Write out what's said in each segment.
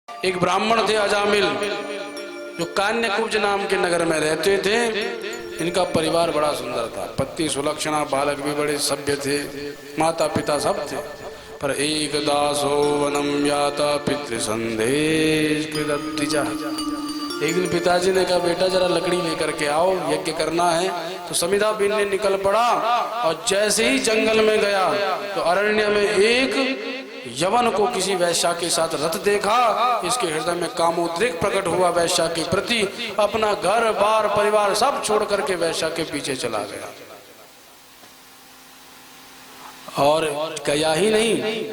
एक ब्राह्मण थे अजामिल, जो कान्यकुब्ज नाम के नगर में रहते थे। इनका परिवार बड़ा सुंदर था, पत्नी सुलक्षणा, बालक भी बड़े सभ्य थे, माता पिता सब थे। पर एक दासो वनम याता पितृसंदेश कृतद्विजा। एक दिन पिताजी ने कहा, बेटा जरा लकड़ी लेकर के आओ, यज्ञ करना है। तो समिधा बीनने निकल पड़ा और जैसे ही जंगल में गया तो अरण्य में एक यवन को किसी वैश्या के साथ रथ देखा। इसके हृदय में कामोद्रेक प्रकट हुआ वैश्या के प्रति। अपना घर बार परिवार सब छोड़ करके वैश्या के पीछे चला गया। और गया ही नहीं,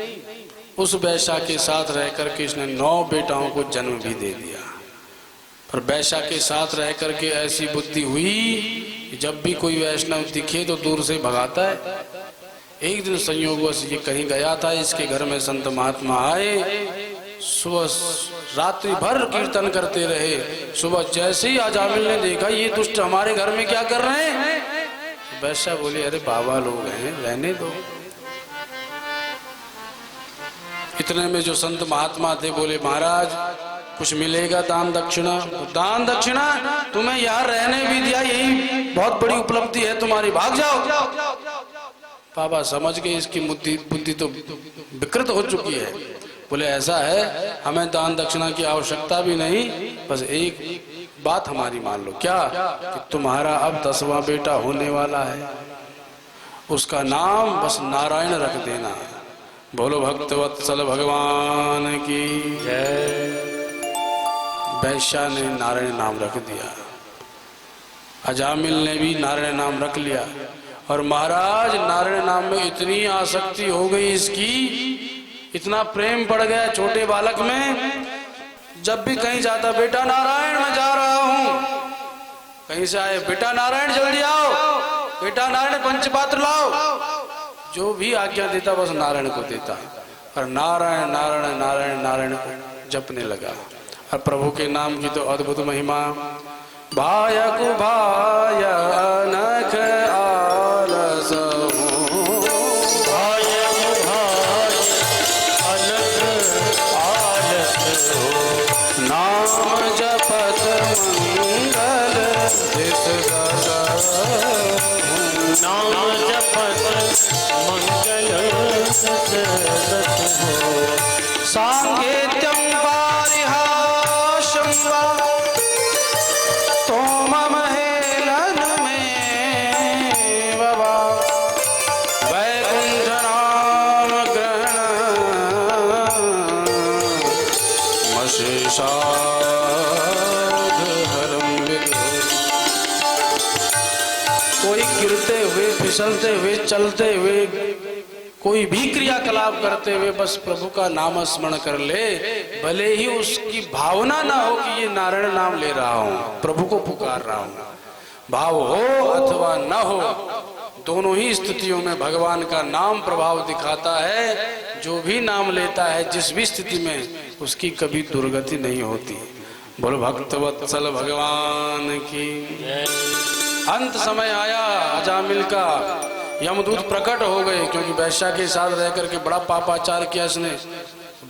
उस वैश्या के साथ रह करके इसने 9 बेटाओं को जन्म भी दे दिया। पर वैश्या के साथ रह करके ऐसी बुद्धि हुई कि जब भी कोई वैष्णव दिखे तो दूर से भगाता है। एक दिन संयोगवश ये कहीं गया था, इसके घर में संत महात्मा आए, सुबह रात्रि भर कीर्तन करते रहे। सुबह जैसे ही अजामिल ने देखा ये दुष्ट हमारे घर में क्या कर रहे हैं, वैश्या बोली, अरे बाबा लोग हैं, रहने दो। इतने में जो संत महात्मा थे बोले, महाराज कुछ मिलेगा दान दक्षिणा? दान दक्षिणा? तुम्हें यहाँ रहने भी दिया, यही बहुत बड़ी उपलब्धि है तुम्हारी, भाग जाओ। बाबा समझ गए इसकी बुद्धि तो विकृत हो चुकी है। बोले, ऐसा है, हमें दान दक्षिणा की आवश्यकता भी नहीं, बस एक बात हमारी मान लो। क्या? कि तुम्हारा अब 10वां बेटा होने वाला है, उसका नाम बस नारायण रख देना। बोलो भक्तवत्सल भगवान की जय। वैश्या ने नारायण नाम रख दिया, अजामिल ने भी नारायण नाम रख लिया। और महाराज नारायण नाम में इतनी आसक्ति हो गई इसकी, इतना प्रेम पड़ गया छोटे बालक में, जब भी कहीं जाता, बेटा नारायण मैं जा रहा हूं। कहीं से आए, बेटा नारायण जल्दी आओ, बेटा नारायण पंचपात्र लाओ। जो भी आज्ञा देता बस नारायण को देता, और नारायण नारायण नारायण नारायण जपने लगा। और प्रभु के नाम की तो अद्भुत महिमा। भायक भाय अनख आलस हो, भायक भाय अनख आलस हो, नाम जपत मंगल दिस नाम जपत मंगल हो, सांगेत्यम पारिहासं वा तोमम हेलन में वा, वैकुंठ नाम ग्रहण मशेषाध हरम विदो। कोई गिरते हुए, फिसलते हुए, चलते हुए, कोई भी क्रियाकलाप करते हुए बस प्रभु का नाम स्मरण कर ले, भले ही उसकी भावना ना हो कि ये नारायण नाम ले रहा हूं, प्रभु को पुकार रहा हूं, भाव हो अथवा न हो, दोनों ही स्थितियों में भगवान का नाम प्रभाव दिखाता है। जो भी नाम लेता है जिस भी स्थिति में, उसकी कभी दुर्गति नहीं होती। बोलो भक्तवत्सल भगवान की। अंत समय आया अजामिल का, यमदूत प्रकट हो गए, क्योंकि वैश्या के साथ रहकर के बड़ा पापाचार किया इसने।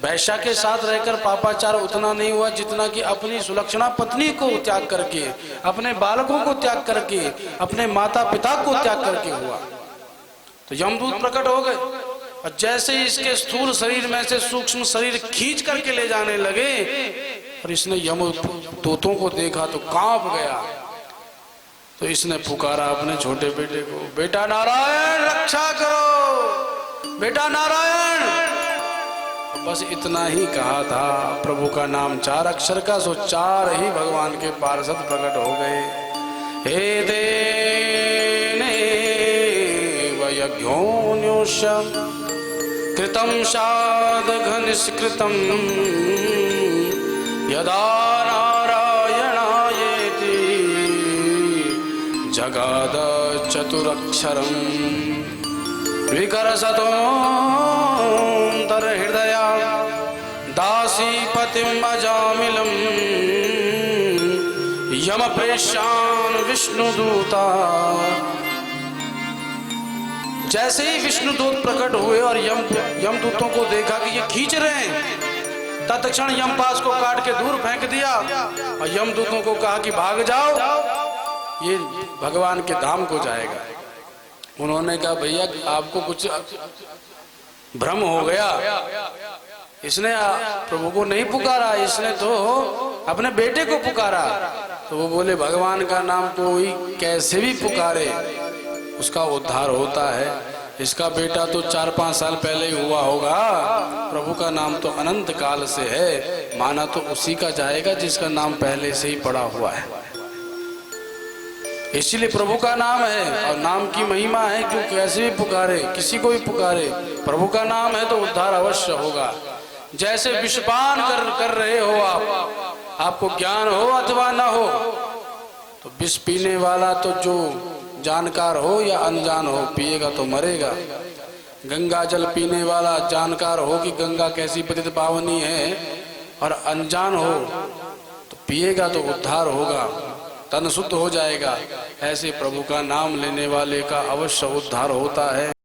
वैश्या के साथ रहकर पापाचार उतना नहीं हुआ जितना कि अपनी सुलक्षणा पत्नी को त्याग करके, अपने बालकों को त्याग करके, अपने माता पिता को त्याग करके हुआ। तो यमदूत प्रकट हो गए, और जैसे ही इसके स्थूल शरीर में से सूक्ष्म शरीर खींच करके ले जाने लगे, और इसने यमदूतों को देखा तो कांप गया। तो इसने पुकारा अपने छोटे बेटे को, बेटा नारायण रक्षा करो, बेटा नारायण। बस इतना ही कहा था। प्रभु का नाम 4 अक्षर का, सो 4 ही भगवान के पार्षद प्रकट हो गए। हे देने वयज्ञोन्योषम कृतं साधघ निष्कृतं यदा जगाद चतुरक्षरं विकरसतोऽन्तर्हृदया दासीपतिम् अजामिलं यमप्रेष्यान् विष्णुदूता। जैसे ही विष्णुदूत प्रकट हुए और यमदूतों को देखा कि ये खींच रहे हैं, तत्क्षण यमपाश को काट के दूर फेंक दिया और यमदूतों को कहा कि भाग जाओ, ये भगवान के धाम को जाएगा। उन्होंने कहा भैया आपको कुछ भ्रम हो गया, इसने प्रभु को नहीं पुकारा, इसने तो अपने बेटे को पुकारा। तो वो बोले भगवान का नाम कोई कैसे भी पुकारे उसका उद्धार होता है। इसका बेटा तो 4-5 साल पहले ही हुआ होगा, प्रभु का नाम तो अनंत काल से है, माना तो उसी का जाएगा जिसका नाम पहले से ही पड़ा हुआ है। इसीलिए प्रभु का नाम है और नाम की महिमा है, क्यों कैसे भी पुकारे, किसी को भी पुकारे, प्रभु का नाम है तो उद्धार अवश्य होगा। जैसे विषपान कर रहे हो आपको ज्ञान हो अथवा न हो, तो विष पीने वाला तो जो जानकार हो या अनजान हो पिएगा तो मरेगा। गंगा जल पीने वाला जानकार हो कि गंगा कैसी पतित पावनी है और अनजान हो तो पिएगा तो उद्धार होगा, तन शुद्ध हो जाएगा। ऐसे प्रभु का नाम लेने वाले का अवश्य उद्धार होता है।